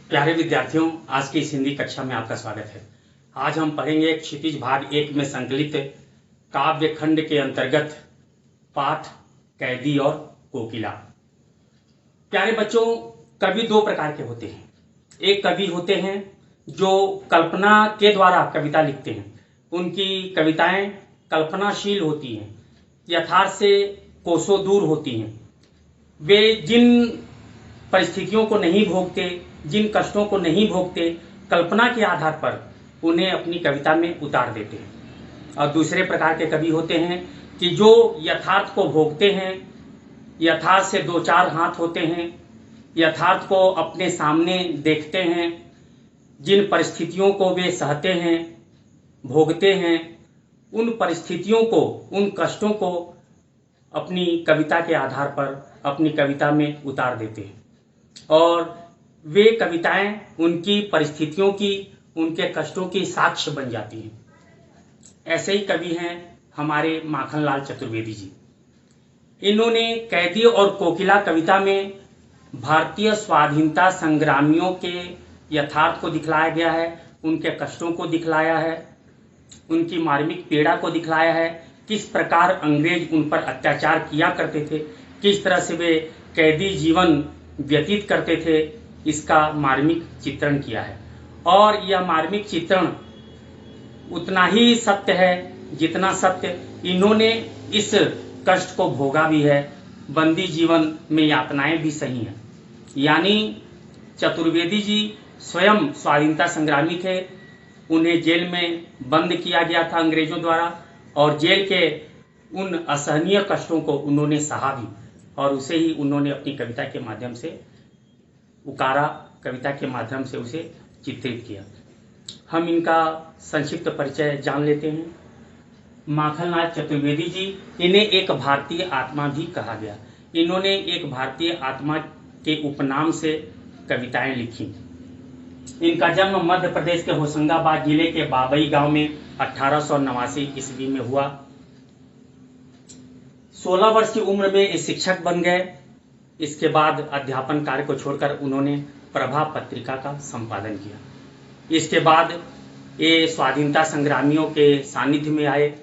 प्यारे विद्यार्थियों, आज की इस हिंदी कक्षा में आपका स्वागत है। आज हम पढ़ेंगे क्षितिज भाग 1 में संकलित काव्य खंड के अंतर्गत पाठ कैदी और कोकिला। प्यारे बच्चों, कवि दो प्रकार के होते हैं। एक कवि होते हैं जो कल्पना के द्वारा कविता लिखते हैं। उनकी कविताएं कल्पनाशील होती हैं, यथार्थ से कोसों दूर होती हैं। वे जिन परिस्थितियों को नहीं भोगते, जिन कष्टों को नहीं भोगते, कल्पना के आधार पर उन्हें अपनी कविता में उतार देते हैं। और दूसरे प्रकार के कवि होते हैं कि जो यथार्थ को भोगते हैं, यथार्थ से दो चार हाथ होते हैं, यथार्थ को अपने सामने देखते हैं, जिन परिस्थितियों को वे सहते हैं, भोगते हैं, उन परिस्थितियों को, उन कष्टों को अपनी कविता के आधार पर अपनी कविता में उतार देते हैं। और वे कविताएं उनकी परिस्थितियों की, उनके कष्टों की साक्ष्य बन जाती हैं। ऐसे ही कवि हैं हमारे माखनलाल चतुर्वेदी जी। इन्होंने कैदी और कोकिला कविता में भारतीय स्वाधीनता संग्रामियों के यथार्थ को दिखलाया गया है, उनके कष्टों को दिखलाया है, उनकी मार्मिक पीड़ा को दिखलाया है, किस प्रकार अंग्रेज उन पर अत्याचार किया करते थे, किस तरह से वे कैदी जीवन व्यतीत करते थे, इसका मार्मिक चित्रण किया है। और यह मार्मिक चित्रण उतना ही सत्य है जितना सत्य इन्होंने इस कष्ट को भोगा भी है। बंदी जीवन में यातनाएं भी सही हैं। यानी चतुर्वेदी जी स्वयं स्वाधीनता संग्रामी थे। उन्हें जेल में बंद किया गया था अंग्रेजों द्वारा, और जेल के उन असहनीय कष्टों को उन्होंने सहा भी, और उसे ही उन्होंने अपनी कविता के माध्यम से उकारा, कविता के माध्यम से उसे चित्रित किया। हम इनका संक्षिप्त परिचय जान लेते हैं। माखनलाल चतुर्वेदी जी, इन्हें एक भारतीय आत्मा भी कहा गया। इन्होंने एक भारतीय आत्मा के उपनाम से कविताएं लिखी। इनका जन्म मध्य प्रदेश के होशंगाबाद जिले के बाबई गांव में 1889 ईस्वी में हुआ। 16 वर्ष की उम्र में शिक्षक बन गए। इसके बाद अध्यापन कार्य को छोड़कर उन्होंने प्रभा पत्रिका का संपादन किया। इसके बाद ये स्वाधीनता संग्रामियों के सानिध्य में आए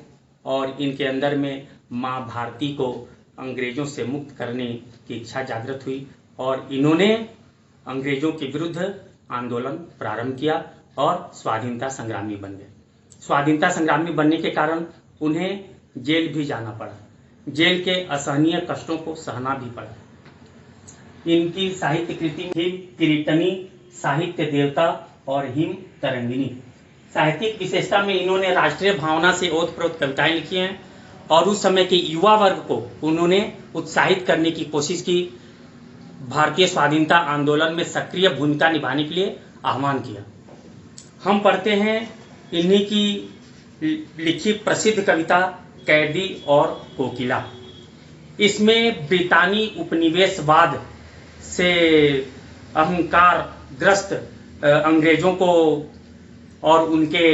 और इनके अंदर में माँ भारती को अंग्रेजों से मुक्त करने की इच्छा जागृत हुई, और इन्होंने अंग्रेजों के विरुद्ध आंदोलन प्रारंभ किया और स्वाधीनता संग्रामी बन गए। स्वाधीनता संग्रामी बनने के कारण उन्हें जेल भी जाना पड़ा। जेल के असहनीय कष्टों को सहना भी पड़ा। इनकी साहित्य कृति हिम किरीटनी, साहित्य देवता और हिम तरंगिनी। साहित्यिक विशेषता में इन्होंने राष्ट्रीय भावना से ओतप्रोत कविताएं लिखी हैं और उस समय के युवा वर्ग को उन्होंने उत्साहित करने की कोशिश की। भारतीय स्वाधीनता आंदोलन में सक्रिय भूमिका निभाने के लिए आह्वान किया। हम पढ़ते हैं इन्हीं की लिखी प्रसिद्ध कविता कैदी और कोकिला। इसमें ब्रितानी उपनिवेशवाद से अहंकार ग्रस्त अंग्रेजों को और उनके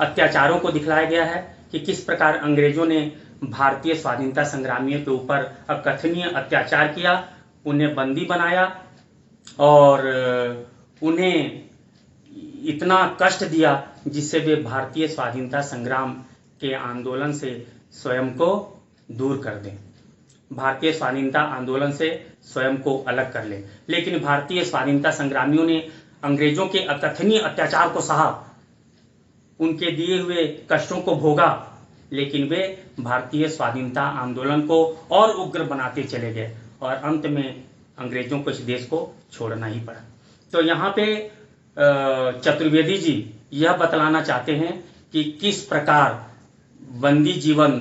अत्याचारों को दिखलाया गया है कि किस प्रकार अंग्रेजों ने भारतीय स्वाधीनता संग्रामियों के ऊपर अकथनीय अत्याचार किया, उन्हें बंदी बनाया और उन्हें इतना कष्ट दिया जिससे वे भारतीय स्वाधीनता संग्राम के आंदोलन से स्वयं को दूर कर दें, भारतीय स्वाधीनता आंदोलन से स्वयं को अलग कर ले। लेकिन भारतीय स्वाधीनता संग्रामियों ने अंग्रेजों के अकथनीय अत्याचार को सहा, उनके दिए हुए कष्टों को भोगा, लेकिन वे भारतीय स्वाधीनता आंदोलन को और उग्र बनाते चले गए और अंत में अंग्रेजों को इस देश को छोड़ना ही पड़ा। तो यहाँ पे चतुर्वेदी जी यह बतलाना चाहते हैं कि किस प्रकार बंदी जीवन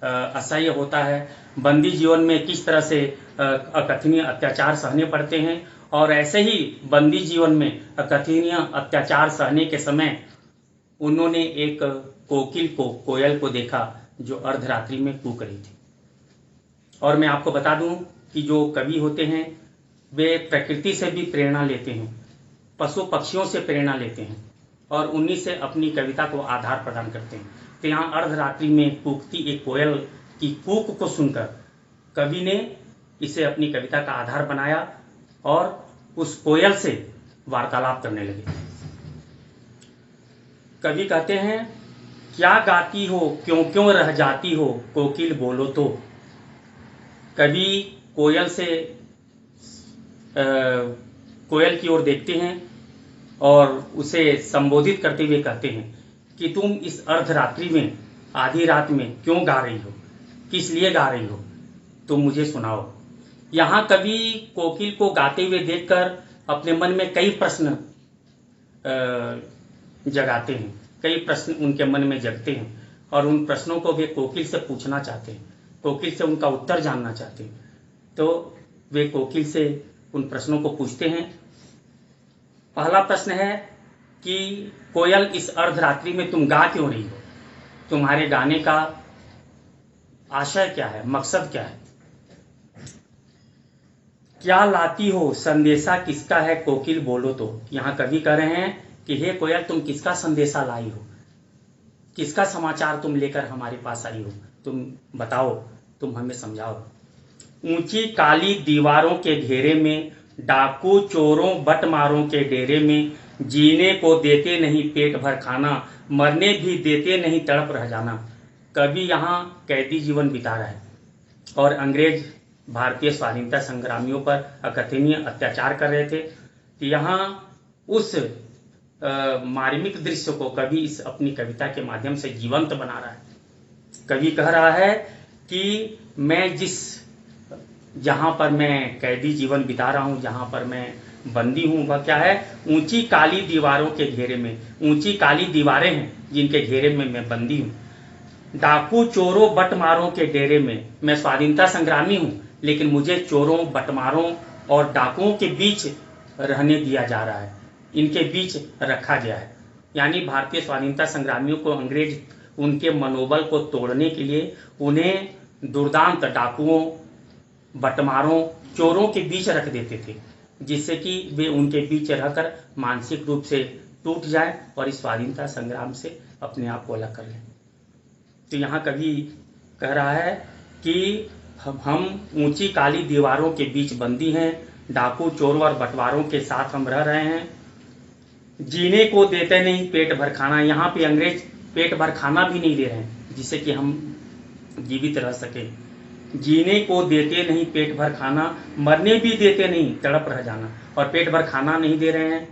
असह्य होता है, बंदी जीवन में किस तरह से अकथनीय अत्याचार सहने पड़ते हैं, और ऐसे ही बंदी जीवन में अकथनीय अत्याचार सहने के समय उन्होंने एक कोयल को देखा जो अर्धरात्रि में कूक रही थी। और मैं आपको बता दूं कि जो कवि होते हैं वे प्रकृति से भी प्रेरणा लेते हैं, पशु पक्षियों से प्रेरणा लेते हैं और उन्हीं से अपनी कविता को आधार प्रदान करते हैं। तो यहाँ अर्धरात्रि में कूकती एक कोयल की कूक को सुनकर कवि ने इसे अपनी कविता का आधार बनाया और उस कोयल से वार्तालाप करने लगे। कवि कहते हैं, क्या गाती हो, क्यों क्यों रह जाती हो, कोकिल बोलो तो। कवि कोयल से कोयल की ओर देखते हैं और उसे संबोधित करते हुए कहते हैं कि तुम इस अर्धरात्रि में, आधी रात में क्यों गा रही हो, किस लिए गा रही हो, तुम मुझे सुनाओ। यहाँ कवि कोकिल को गाते हुए देखकर अपने मन में कई प्रश्न जगाते हैं, कई प्रश्न उनके मन में जगते हैं और उन प्रश्नों को वे कोकिल से पूछना चाहते हैं, कोकिल से उनका उत्तर जानना चाहते हैं। तो वे कोकिल से उन प्रश्नों को पूछते हैं। पहला प्रश्न है कि कोयल, इस अर्धरात्रि में तुम गा क्यों रही हो, तुम्हारे गाने का आशय क्या है, मकसद क्या है। क्या लाती हो, संदेशा किसका है, कोकिल बोलो तो। यहाँ कवि कह रहे हैं कि हे कोयल, तुम किसका संदेशा लाई हो, किसका समाचार तुम लेकर हमारे पास आई हो, तुम बताओ, तुम हमें समझाओ। ऊंची काली दीवारों के घेरे में, डाकू चोरों बटमारों के डेरे में, जीने को देते नहीं पेट भर खाना, मरने भी देते नहीं तड़प रह जाना। कवि यहाँ कैदी जीवन बिता रहा है और अंग्रेज भारतीय स्वाधीनता संग्रामियों पर अकथनीय अत्याचार कर रहे थे। यहाँ उस मार्मिक दृश्य को कवि इस अपनी कविता के माध्यम से जीवंत बना रहा है। कवि कह रहा है कि मैं जहाँ पर मैं कैदी जीवन बिता रहा हूँ, जहाँ पर मैं बंदी हूँ, वह क्या है, ऊंची काली दीवारों के घेरे में। ऊंची काली दीवारें हैं जिनके घेरे में मैं बंदी हूँ। डाकू चोरों बटमारों के डेरे में, मैं स्वाधीनता संग्रामी हूँ लेकिन मुझे चोरों बटमारों और डाकुओं के बीच रहने दिया जा रहा है, इनके बीच रखा गया है। यानी भारतीय स्वाधीनता संग्रामियों को अंग्रेज उनके मनोबल को तोड़ने के लिए उन्हें दुर्दांत डाकुओं, बटमारों, चोरों के बीच रख देते थे, जिससे कि वे उनके बीच रहकर मानसिक रूप से टूट जाएं और इस स्वाधीनता संग्राम से अपने आप को अलग कर लें। तो यहाँ कवि कह रहा है कि हम ऊंची काली दीवारों के बीच बंदी हैं, डाकू चोरों और बटवारों के साथ हम रह रहे हैं, जीने को देते नहीं पेट भर खाना। यहाँ पे अंग्रेज पेट भर खाना भी नहीं दे रहे हैं जिससे कि हम जीवित रह सके। जीने को देते नहीं पेट भर खाना, मरने भी देते नहीं तड़प रह जाना। और पेट भर खाना नहीं दे रहे हैं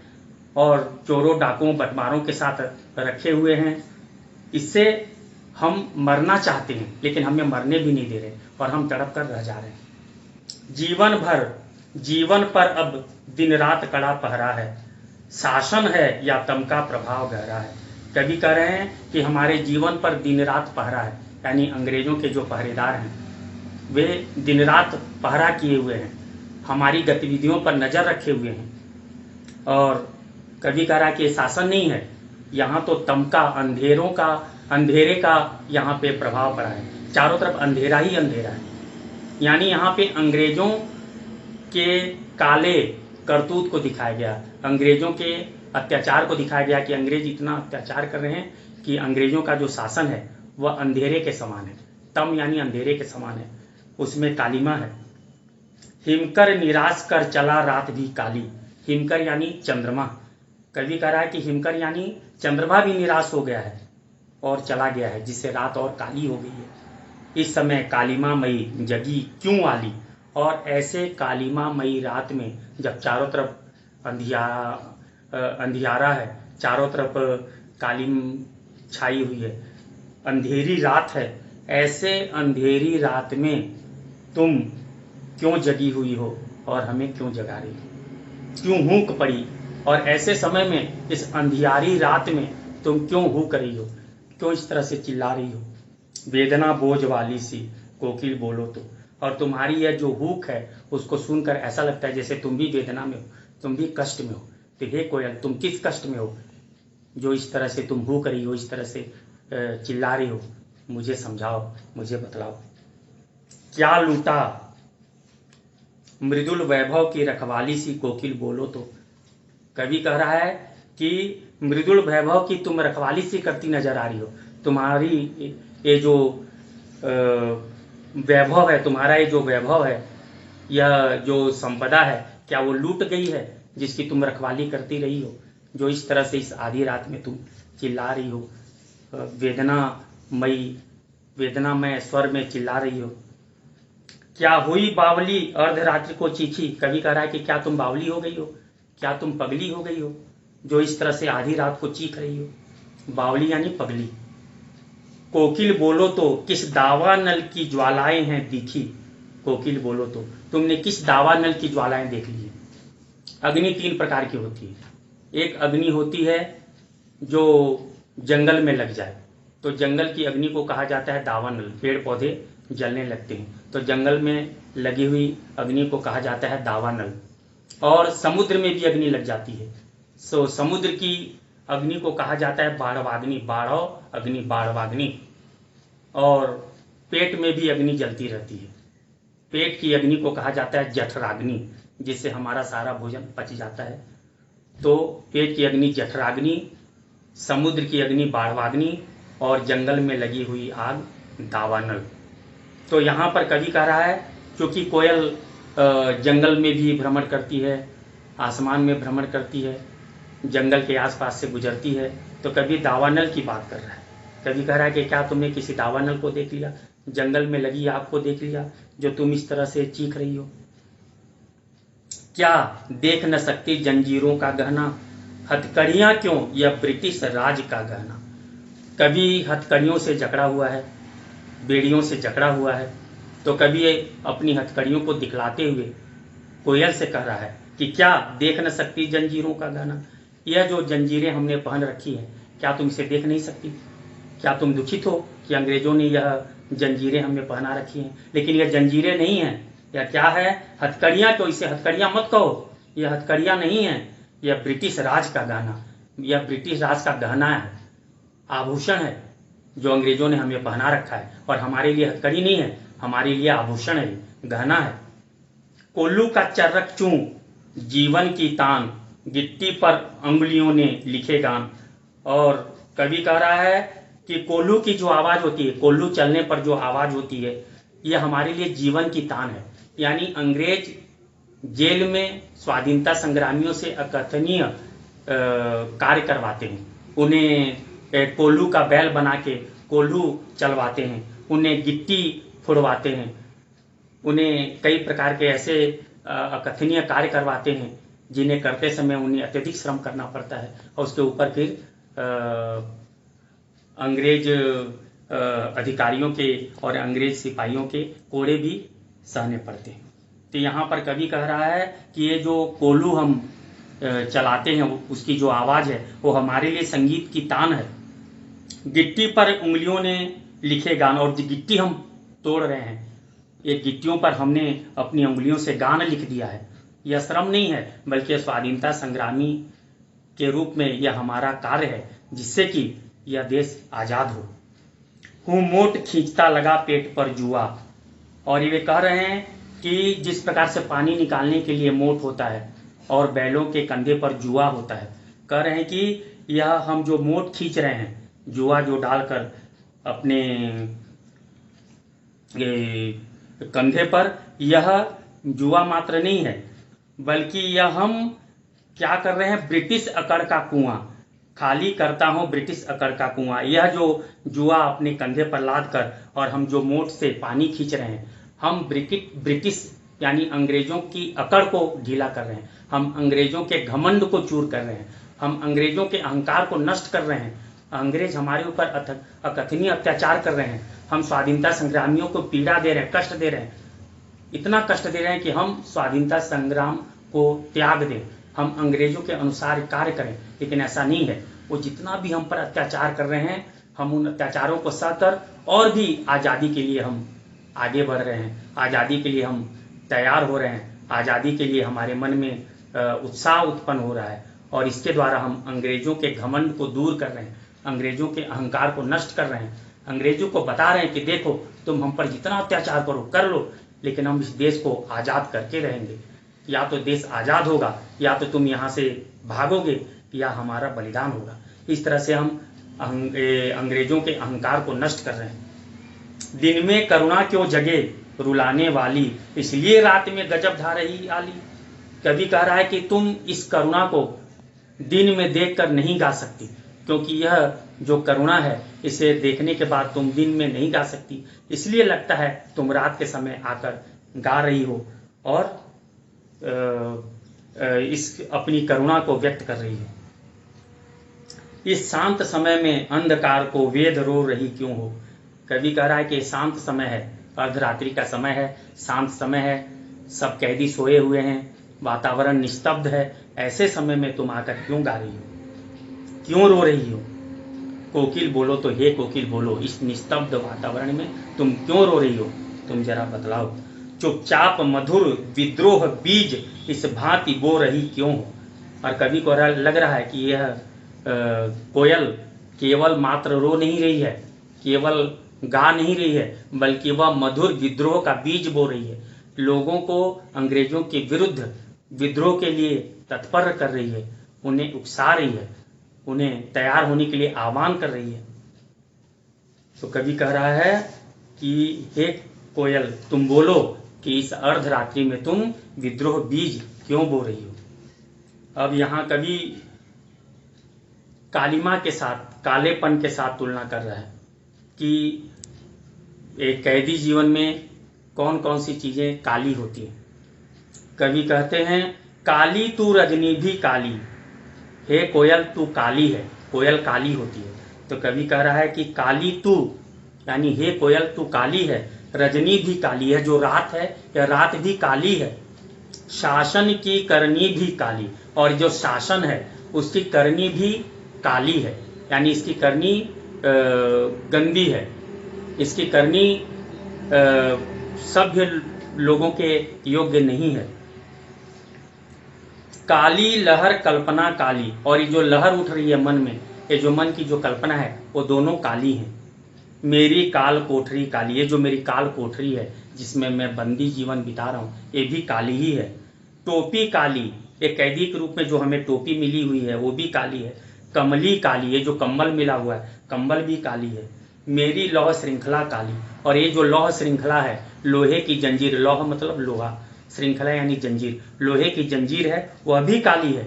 और चोरों डाकुओं बटमारों के साथ रखे हुए हैं। इससे हम मरना चाहते हैं लेकिन हमें मरने भी नहीं दे रहे और हम तड़प कर रह जा रहे हैं। जीवन भर जीवन पर अब दिन रात कड़ा पहरा है, शासन है या तम का प्रभाव गहरा है। कवि कह रहे हैं कि हमारे जीवन पर दिन रात पहरा है, यानी अंग्रेजों के जो पहरेदार हैं वे दिन रात पहरा किए हुए हैं, हमारी गतिविधियों पर नज़र रखे हुए हैं। और कवि कह रहा है कि शासन नहीं है, यहाँ तो तम का, अंधेरे का यहाँ पे प्रभाव पड़ा है, चारों तरफ अंधेरा ही अंधेरा है। यानी यहाँ पे अंग्रेजों के काले करतूत को दिखाया गया, अंग्रेजों के अत्याचार को दिखाया गया कि अंग्रेज इतना अत्याचार कर रहे हैं कि अंग्रेजों का जो शासन है वह अंधेरे के समान है। तम यानी अंधेरे के समान है, उसमें कालिमा है। हिमकर निराश कर चला रात भी काली। हिमकर यानी चंद्रमा। कवि कह रहा है कि हिमकर यानी चंद्रमा भी निराश हो गया है और चला गया है, जिससे रात और काली हो गई है। इस समय कालिमा मई जगी क्यों आली। और ऐसे कालिमा मई रात में जब चारों तरफ अंधियारा है, चारों तरफ कालीम छाई हुई है, अंधेरी रात है, ऐसे अंधेरी रात में तुम क्यों जगी हुई हो और हमें क्यों जगा रही हो, क्यों हूक पड़ी। और ऐसे समय में इस अंधियारी रात में तुम क्यों हूक रही हो, क्यों इस तरह से चिल्ला रही हो। वेदना बोझ वाली सी कोकिल बोलो तो। और तुम्हारी यह जो हूक है उसको सुनकर ऐसा लगता है जैसे तुम भी वेदना में हो, तुम भी कष्ट में हो। तो हे कोयल, तुम किस कष्ट में हो जो इस तरह से तुम हूक रही हो, इस तरह से चिल्ला रही हो, मुझे समझाओ, मुझे बतलाओ। क्या लूटा मृदुल वैभव की रखवाली सी कोकिल बोलो तो। कवि कह रहा है कि मृदुल वैभव की तुम रखवाली सी करती नजर आ रही हो, तुम्हारी ये जो वैभव है, तुम्हारा ये जो वैभव है, यह जो संपदा है, क्या वो लूट गई है जिसकी तुम रखवाली करती रही हो, जो इस तरह से इस आधी रात में तुम चिल्ला रही हो, वेदनामय स्वर में चिल्ला रही हो? क्या हुई बावली अर्धरात्रि को चीखी? कवि कह रहा है कि क्या तुम बावली हो गई हो, क्या तुम पगली हो गई हो, जो इस तरह से आधी रात को चीख रही हो? बावली यानी पगली। कोकिल बोलो तो किस दावा नल की ज्वालाएं हैं दिखी? कोकिल बोलो तो तुमने किस दावा नल की ज्वालाएं देख ली है? अग्नि 3 प्रकार की होती है। एक अग्नि होती है जो जंगल में लग जाए, तो जंगल की अग्नि को कहा जाता है दावानल। पेड़ पौधे जलने लगते हैं तो जंगल में लगी हुई अग्नि को कहा जाता है दावानल। और समुद्र में भी अग्नि लग जाती है, सो समुद्र की अग्नि को कहा जाता है बाढ़वाग्नि, बाढ़ो अग्नि, बाढ़वाग्नि। और पेट में भी अग्नि जलती रहती है, पेट की अग्नि को कहा जाता है जठराग्नि, जिससे हमारा सारा भोजन पच जाता है। तो पेट की अग्नि जठराग्नि, समुद्र की अग्नि बाढ़वाग्नि, और जंगल में लगी हुई आग दावानल। तो यहाँ पर कवि कह रहा है क्योंकि कोयल जंगल में भी भ्रमण करती है, आसमान में भ्रमण करती है, जंगल के आसपास से गुजरती है, तो कवि दावानल की बात कर रहा है। कवि कह रहा है कि क्या तुमने किसी दावानल को देख लिया, जंगल में लगी आग को देख लिया, जो तुम इस तरह से चीख रही हो? क्या देख न सकती जंजीरों का गहना, हथकड़ियां क्यों यह ब्रिटिश राज का गहना? कभी हथकड़ियों से जकड़ा हुआ है, बेड़ियों से जकड़ा हुआ है, तो कभी अपनी हथकड़ियों को दिखलाते हुए कोयल से कह रहा है कि क्या देख न सकती जंजीरों का गहना? यह जो जंजीरें हमने पहन रखी है, क्या तुम इसे देख नहीं सकती? क्या तुम दुखित हो कि अंग्रेजों ने यह जंजीरें हमें पहना रखी हैं? लेकिन यह जंजीरें नहीं हैं, यह क्या है? हथकड़ियां। तो इसे हथकड़ियां मत कहो, यह हथकड़ियां नहीं है, यह ब्रिटिश राज का गहना, यह ब्रिटिश राज का गहना है, आभूषण है जो अंग्रेजों ने हमें पहना रखा है। और हमारे लिए हथकड़ी नहीं है, हमारे लिए आभूषण है, गहना है। कोल्लू का चर्रक चूं जीवन की तान, गिट्टी पर अंगुलियों ने लिखे गान। और कवि कह रहा है कि कोल्लू की जो आवाज होती है, कोल्लू चलने पर जो आवाज होती है, यह हमारे लिए जीवन की तान है। यानी अंग्रेज जेल में स्वाधीनता संग्रामियों से अकथनीय कार्य करवाते हैं, उन्हें कोल्लू का बैल बना के कोल्लू चलवाते हैं, उन्हें गिट्टी फुड़वाते हैं, उन्हें कई प्रकार के ऐसे अकथनीय कार्य करवाते हैं जिन्हें करते समय उन्हें अत्यधिक श्रम करना पड़ता है, और उसके ऊपर फिर अंग्रेज अधिकारियों के और अंग्रेज सिपाहियों के कोड़े भी सहने पड़ते हैं। तो यहाँ पर कवि कह रहा है कि ये जो कोल्लू हम चलाते हैं, उसकी जो आवाज़ है वो हमारे लिए संगीत की तान है। गिट्टी पर उंगलियों ने लिखे गान, और जो गिट्टी हम तोड़ रहे हैं, ये गिट्टियों पर हमने अपनी उंगलियों से गान लिख दिया है। यह श्रम नहीं है, बल्कि स्वाधीनता संग्रामी के रूप में यह हमारा कार्य है, जिससे कि यह देश आज़ाद हो। हूँ मोट खींचता लगा पेट पर जुआ। और ये कह रहे हैं कि जिस प्रकार से पानी निकालने के लिए मोट होता है और बैलों के कंधे पर जुआ होता है, कह रहे हैं कि यह हम जो मोट खींच रहे हैं, जुआ जो डालकर अपने कंधे पर, यह जुआ मात्र नहीं है, बल्कि यह हम क्या कर रहे हैं? ब्रिटिश अकड़ का कुआं खाली करता हूं, ब्रिटिश अकड़ का कुआं। यह जो जुआ अपने कंधे पर लाद कर और हम जो मोट से पानी खींच रहे हैं, हम ब्रिटिश यानी अंग्रेजों की अकड़ को ढीला कर रहे हैं, हम अंग्रेजों के घमंड को चूर कर रहे हैं, हम अंग्रेजों के अहंकार को नष्ट कर रहे हैं। अंग्रेज हमारे ऊपर अकथनीय अत्याचार कर रहे हैं, हम स्वाधीनता संग्रामियों को पीड़ा दे रहे हैं, कष्ट दे रहे हैं, इतना कष्ट दे रहे हैं कि हम स्वाधीनता संग्राम को त्याग दें, हम अंग्रेजों के अनुसार कार्य करें। लेकिन ऐसा नहीं है, वो जितना भी हम पर अत्याचार कर रहे हैं, हम उन अत्याचारों को सहकर और भी आज़ादी के लिए हम आगे बढ़ रहे हैं, आज़ादी के लिए हम तैयार हो रहे हैं, आज़ादी के लिए हमारे मन में उत्साह उत्पन्न हो रहा है, और इसके द्वारा हम अंग्रेजों के घमंड को दूर कर रहे हैं, अंग्रेजों के अहंकार को नष्ट कर रहे हैं, अंग्रेजों को बता रहे हैं कि देखो तुम हम पर जितना अत्याचार करो कर लो, लेकिन हम इस देश को आज़ाद करके रहेंगे। या तो देश आज़ाद होगा, या तो तुम यहाँ से भागोगे, या हमारा बलिदान होगा। इस तरह से हम अंग्रेजों के अहंकार को नष्ट कर रहे हैं। दिन में करुणा क्यों जगे रुलाने वाली, इसलिए रात में गजब ढा रही आली। कवि कह रहा है कि तुम इस करुणा को दिन में देखकर नहीं गा सकती, क्योंकि यह जो करुणा है इसे देखने के बाद तुम दिन में नहीं गा सकती, इसलिए लगता है तुम रात के समय आकर गा रही हो और इस अपनी करुणा को व्यक्त कर रही हो। इस शांत समय में अंधकार को वेद रो रही क्यों हो। कवि कह रहा है कि शांत समय है, अर्धरात्रि का समय है, शांत समय है, सब कैदी सोए हुए हैं, वातावरण निस्तब्ध है, ऐसे समय में तुम आकर क्यों गा रही हो, क्यों रो रही हो। कोकिल बोलो तो हे कोकिल बोलो, इस निस्तब्ध वातावरण में तुम क्यों रो रही हो, तुम जरा बतलाओ। चुपचाप मधुर विद्रोह बीज इस भांति बो रही क्यों हो। और कवि को लग रहा है कि यह कोयल केवल मात्र रो नहीं रही है, केवल गा नहीं रही है, बल्कि वह मधुर विद्रोह का बीज बो रही है, लोगों को अंग्रेजों के विरुद्ध विद्रोह के लिए तत्पर कर रही है, उन्हें उकसा रही है, उन्हें तैयार होने के लिए आह्वान कर रही है। तो कवि कह रहा है कि हे कोयल तुम बोलो कि इस अर्धरात्रि में तुम विद्रोह बीज क्यों बो रही हो। अब यहाँ कवि कालिमा के साथ, कालेपन के साथ तुलना कर रहा है कि एक कैदी जीवन में कौन कौन सी चीजें काली होती हैं। कवि कहते हैं काली तू रजनी भी काली, हे कोयल तू काली है, कोयल काली होती है। तो कवि कह रहा है कि काली तू, यानी हे कोयल तू काली है, रजनी भी काली है, जो रात है यह रात भी काली है, शासन की करनी भी काली, और जो शासन है उसकी करनी भी काली है, यानी इसकी करनी गंदी है, इसकी करनी सभ्य लोगों के योग्य नहीं है। काली लहर कल्पना काली, और ये जो लहर उठ रही है मन में, ये जो मन की जो कल्पना है वो दोनों काली हैं। मेरी काल कोठरी काली, ये जो मेरी काल कोठरी है जिसमें मैं बंदी जीवन बिता रहा हूँ ये भी काली ही है। टोपी काली, एक कैदी के रूप में जो हमें टोपी मिली हुई है वो भी काली है। कमली काली, ये जो कम्बल मिला हुआ है कम्बल भी काली है। मेरी लौह श्रृंखला काली, और ये जो लौह श्रृंखला है, लोहे की जंजीर, लौह मतलब लोहा, श्रृंखला यानी जंजीर, लोहे की जंजीर है वह भी काली है।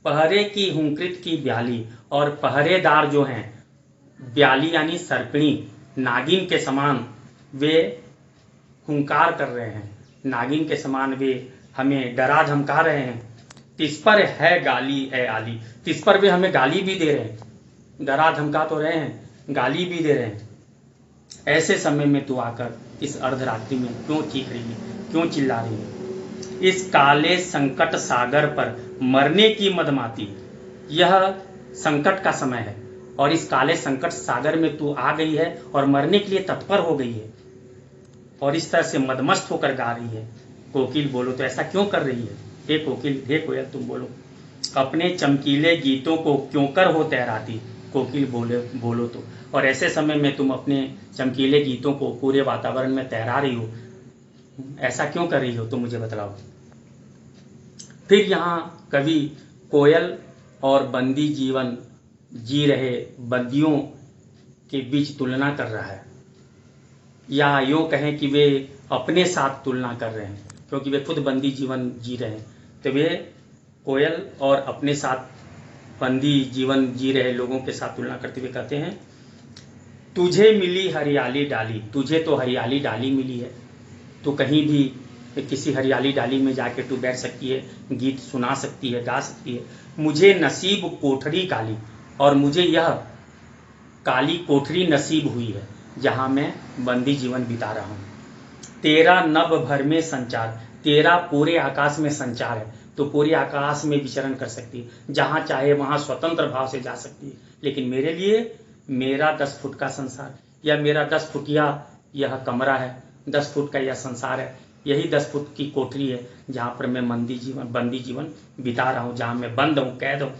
पहरे की हुंकृत की ब्याली, और पहरेदार जो हैं, ब्याली यानी सर्पिणी, नागिन के समान वे हुंकार कर रहे हैं, नागिन के समान वे हमें डरा धमका रहे हैं। तिस पर है गाली है आली, तिस पर वे हमें गाली भी दे रहे हैं, डरा धमका तो रहे हैं, गाली भी दे रहे हैं। ऐसे समय में तू आकर इस अर्धरात्रि में क्यों चीख रही है, क्यों चिल्ला रही है। इस काले संकट सागर पर मरने की मदमाती, यह संकट का समय है और इस काले संकट सागर में तू आ गई है और मरने के लिए तत्पर हो गई है और इस तरह से मदमस्त होकर गा रही है। कोकिल बोलो तो ऐसा क्यों कर रही है, हे कोकिल, हे कोयल तुम बोलो, अपने चमकीले गीतों को क्यों कर हो तैराती। कोकिल बोलो तो, और ऐसे समय में तुम अपने चमकीले गीतों को पूरे वातावरण में तैरा रही हो, ऐसा क्यों कर रही हो, तो मुझे बतलाओ। फिर यहाँ कवि कोयल और बंदी जीवन जी रहे बंदियों के बीच तुलना कर रहा है, या यूँ कहें कि वे अपने साथ तुलना कर रहे हैं, क्योंकि वे खुद बंदी जीवन जी रहे हैं। तो वे कोयल और अपने साथ बंदी जीवन जी रहे लोगों के साथ तुलना करते हुए कहते हैं, तुझे मिली हरियाली डाली, तुझे तो हरियाली डाली मिली है, तो कहीं भी किसी हरियाली डाली में जाके तू बैठ सकती है, गीत सुना सकती है, गा सकती है। मुझे नसीब कोठरी काली, और मुझे यह काली कोठरी नसीब हुई है जहाँ मैं बंदी जीवन बिता रहा हूँ। तेरा नभ भर में संचार, तेरा पूरे आकाश में संचार है, तो पूरे आकाश में विचरण कर सकती है, जहाँ चाहे वहाँ स्वतंत्र भाव से जा सकती है। लेकिन मेरे लिए मेरा 10 फुट का संसार, या मेरा 10 फुटिया यह कमरा है, 10 फुट का यह संसार है, यही 10 फुट की कोठरी है जहाँ पर मैं बंदी जीवन बिता रहा हूँ, जहाँ मैं बंद हूँ, कैद हूँ।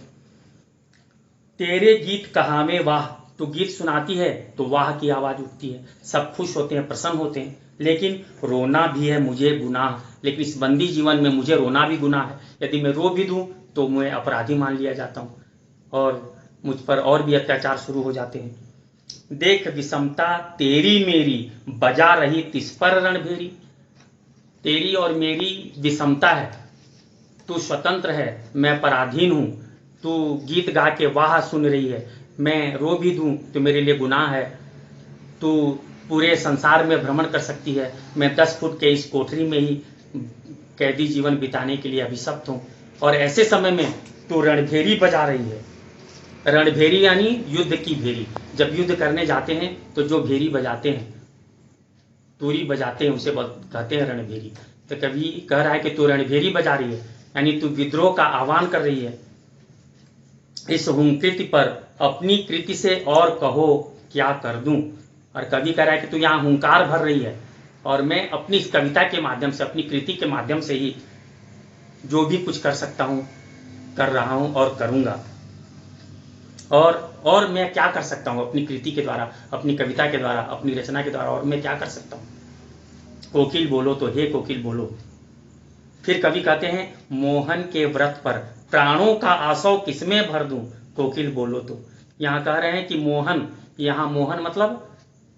तेरे गीत कहावे वाह, तो गीत सुनाती है तो वाह की आवाज़ उठती है, सब खुश होते हैं, प्रसन्न होते हैं। लेकिन रोना भी है मुझे गुनाह, लेकिन इस बंदी जीवन में मुझे रोना भी गुनाह है। यदि मैं रो भी दूं तो मैं अपराधी मान लिया जाता हूँ और मुझ पर और भी अत्याचार शुरू हो जाते हैं। देख विषमता तेरी मेरी, बजा रही तिस पर रणभेरी, तेरी और मेरी विषमता है, तू स्वतंत्र है, मैं पराधीन हूँ। तू गीत गा के वाह सुन रही है, मैं रो भी दूँ तो मेरे लिए गुनाह है। तू पूरे संसार में भ्रमण कर सकती है, मैं 10 फुट के इस कोठरी में ही कैदी जीवन बिताने के लिए अभिशप्त हूँ। और ऐसे समय में तू रणभेरी बजा रही है। रणभेरी यानी युद्ध की भेरी। जब युद्ध करने जाते हैं तो जो भेरी बजाते हैं, तुरी बजाते हैं, उसे कहते हैं रणभेरी। तो कभी कह रहा है कि तू रणभेरी बजा रही है, यानी तू विद्रोह का आह्वान कर रही है। इस हुंकृति पर अपनी कृति से और कहो क्या कर दूं। और कवि कह रहा है कि तू यहाँ हुंकार भर रही है और मैं अपनी इस कविता के माध्यम से, अपनी कृति के माध्यम से ही जो भी कुछ कर सकता हूँ कर रहा हूँ और करूँगा। और मैं क्या कर सकता हूँ अपनी कृति के द्वारा, अपनी कविता के द्वारा, अपनी रचना के द्वारा, और मैं क्या कर सकता हूँ। कोकिल बोलो तो हे कोकिल बोलो। फिर कवि कहते हैं मोहन के व्रत पर प्राणों का आसव किसमें भर दूं, कोकिल बोलो तो। यहाँ कह रहे हैं कि मोहन, यहाँ मोहन मतलब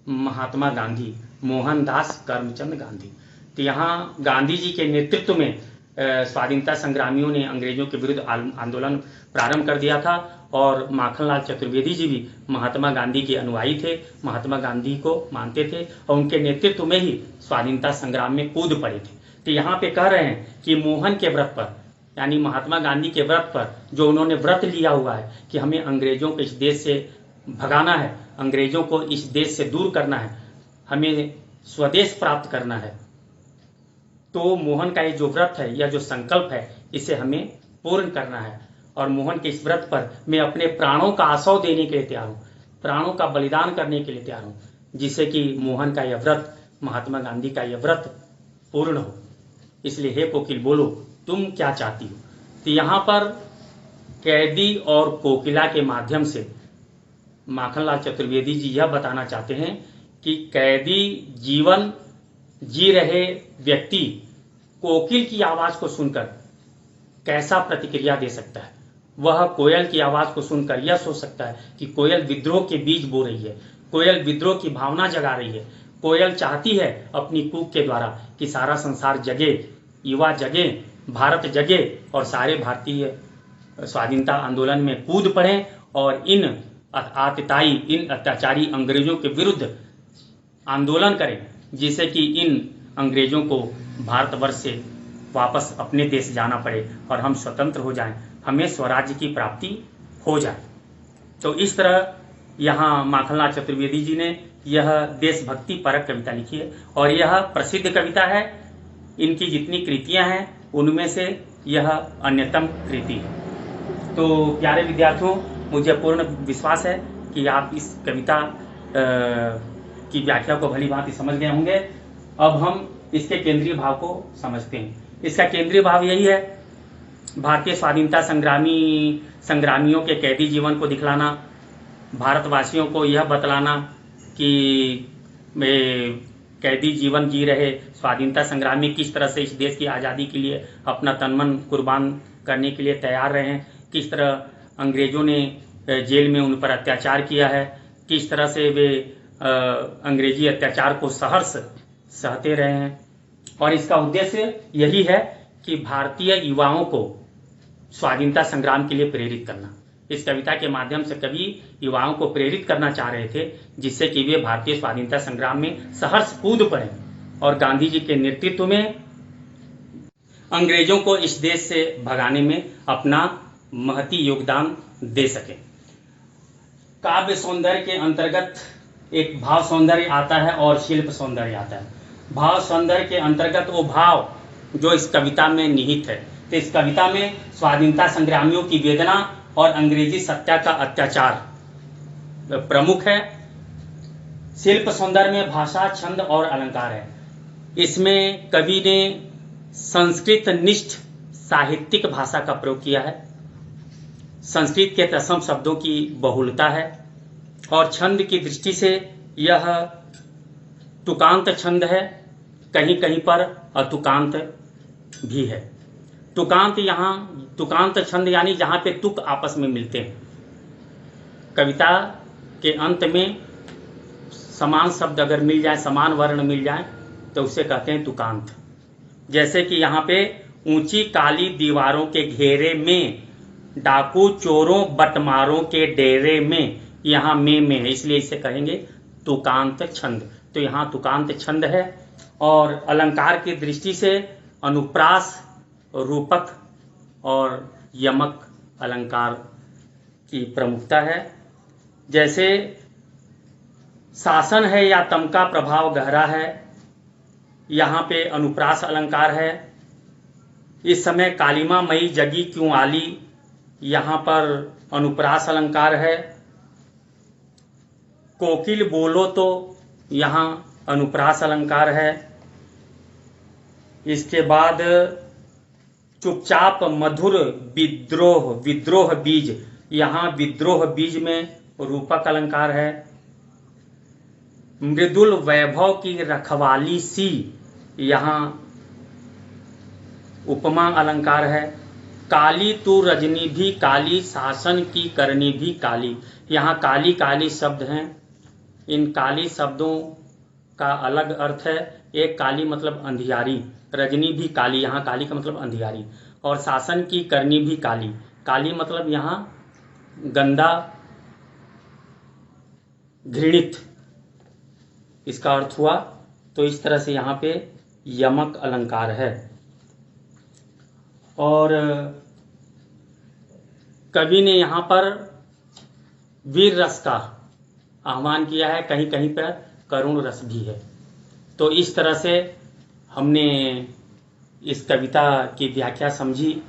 महात्मा गांधी, मोहनदास करमचंद गांधी। तो यहाँ गांधी जी के नेतृत्व में स्वाधीनता संग्रामियों ने अंग्रेजों के विरुद्ध आंदोलन प्रारंभ कर दिया था और माखनलाल चतुर्वेदी जी भी महात्मा गांधी के अनुयायी थे, महात्मा गांधी को मानते थे और उनके नेतृत्व में ही स्वाधीनता संग्राम में कूद पड़े थे। तो यहाँ पे कह रहे हैं कि मोहन के व्रत पर, यानी महात्मा गांधी के व्रत पर, जो उन्होंने व्रत लिया हुआ है कि हमें अंग्रेजों को इस देश से भगाना है, अंग्रेजों को इस देश से दूर करना है, हमें स्वदेश प्राप्त करना है, तो मोहन का ये जो व्रत है या जो संकल्प है इसे हमें पूर्ण करना है। और मोहन के इस व्रत पर मैं अपने प्राणों का आसव देने के लिए तैयार हूँ, प्राणों का बलिदान करने के लिए तैयार हूँ, जिससे कि मोहन का यह व्रत, महात्मा गांधी का यह व्रत पूर्ण हो। इसलिए हे कोकिल बोलो तुम क्या चाहती हो। तो यहाँ पर कैदी और कोकिला के माध्यम से माखनलाल चतुर्वेदी जी यह बताना चाहते हैं कि कैदी जीवन जी रहे व्यक्ति कोकिल की आवाज को सुनकर कैसा प्रतिक्रिया दे सकता है। वह कोयल की आवाज को सुनकर यह सोच सकता है कि कोयल विद्रोह के बीज बो रही है, कोयल विद्रोह की भावना जगा रही है, कोयल चाहती है अपनी कूक के द्वारा कि सारा संसार जगे, युवा जगे, भारत जगे और सारे भारतीय स्वाधीनता आंदोलन में कूद पड़े और इन आतताई, इन अत्याचारी अंग्रेजों के विरुद्ध आंदोलन करें, जिससे कि इन अंग्रेजों को भारतवर्ष से वापस अपने देश जाना पड़े और हम स्वतंत्र हो जाएं, हमें स्वराज्य की प्राप्ति हो जाए। तो इस तरह यहाँ माखनलाल चतुर्वेदी जी ने यह देशभक्ति परक कविता लिखी है और यह प्रसिद्ध कविता है। इनकी जितनी कृतियां हैं उनमें से यह अन्यतम कृति है। तो प्यारे विद्यार्थियों, मुझे पूर्ण विश्वास है कि आप इस कविता की व्याख्या को भली भांति समझ गए होंगे। अब हम इसके केंद्रीय भाव को समझते हैं। इसका केंद्रीय भाव यही है, भारतीय स्वाधीनता संग्रामियों के कैदी जीवन को दिखलाना, भारतवासियों को यह बतलाना कि कैदी जीवन जी रहे स्वाधीनता संग्रामी किस तरह से इस देश की आज़ादी के लिए अपना तन मन कुर्बान करने के लिए तैयार रहे हैं, किस तरह अंग्रेजों ने जेल में उन पर अत्याचार किया है, किस तरह से वे अंग्रेजी अत्याचार को सहर्ष सहते रहे हैं। और इसका उद्देश्य यही है कि भारतीय युवाओं को स्वाधीनता संग्राम के लिए प्रेरित करना। इस कविता के माध्यम से कवि युवाओं को प्रेरित करना चाह रहे थे, जिससे कि वे भारतीय स्वाधीनता संग्राम में सहर्ष कूद पड़े और गांधी जी के नेतृत्व में अंग्रेजों को इस देश से भगाने में अपना महती योगदान दे सके। काव्य सौंदर्य के अंतर्गत एक भाव सौंदर्य आता है और शिल्प सौंदर्य आता है। भाव सौंदर्य के अंतर्गत वो भाव जो इस कविता में निहित है। तो इस कविता में स्वाधीनता संग्रामियों की वेदना और अंग्रेजी सत्ता का अत्याचार प्रमुख है। शिल्प सौंदर्य में भाषा, छंद और अलंकार है। इसमें कवि ने संस्कृत निष्ठ साहित्यिक भाषा का प्रयोग किया है। संस्कृत के तत्सम शब्दों की बहुलता है और छंद की दृष्टि से यह तुकांत छंद है, कहीं कहीं पर अतुकांत भी है। तुकांत छंद यानी जहाँ पे तुक आपस में मिलते हैं। कविता के अंत में समान शब्द अगर मिल जाए, समान वर्ण मिल जाए तो उसे कहते हैं तुकांत। जैसे कि यहाँ पे ऊंची काली दीवारों के घेरे में, डाकू चोरों बटमारों के डेरे में। यहाँ में है, इसलिए इसे कहेंगे तुकांत छंद। तो यहाँ तुकांत छंद है। और अलंकार की दृष्टि से अनुप्रास, रूपक और यमक अलंकार की प्रमुखता है। जैसे शासन है या तम का प्रभाव गहरा है, यहाँ पे अनुप्रास अलंकार है। इस समय कालिमा मई जगी क्यों आली, यहाँ पर अनुप्रास अलंकार है। कोकिल बोलो तो, यहाँ अनुप्रास अलंकार है। इसके बाद चुपचाप मधुर विद्रोह, विद्रोह बीज, यहाँ विद्रोह बीज में रूपक अलंकार है। मृदुल वैभव की रखवाली सी, यहाँ उपमा अलंकार है। काली तू रजनी भी काली, शासन की करनी भी काली, यहाँ काली काली शब्द हैं। इन काली शब्दों का अलग अर्थ है। एक काली मतलब अंधियारी, रजनी भी काली, यहाँ काली का मतलब अंधियारी। और शासन की करनी भी काली, काली मतलब यहाँ गंदा, घृणित, इसका अर्थ हुआ। तो इस तरह से यहाँ पे यमक अलंकार है। और कवि ने यहाँ पर वीर रस का आह्वान किया है, कहीं कहीं पर करुण रस भी है। तो इस तरह से हमने इस कविता की व्याख्या समझी।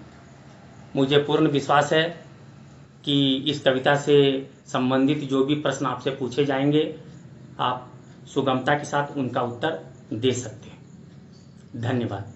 मुझे पूर्ण विश्वास है कि इस कविता से संबंधित जो भी प्रश्न आपसे पूछे जाएंगे, आप सुगमता के साथ उनका उत्तर दे सकते हैं। धन्यवाद।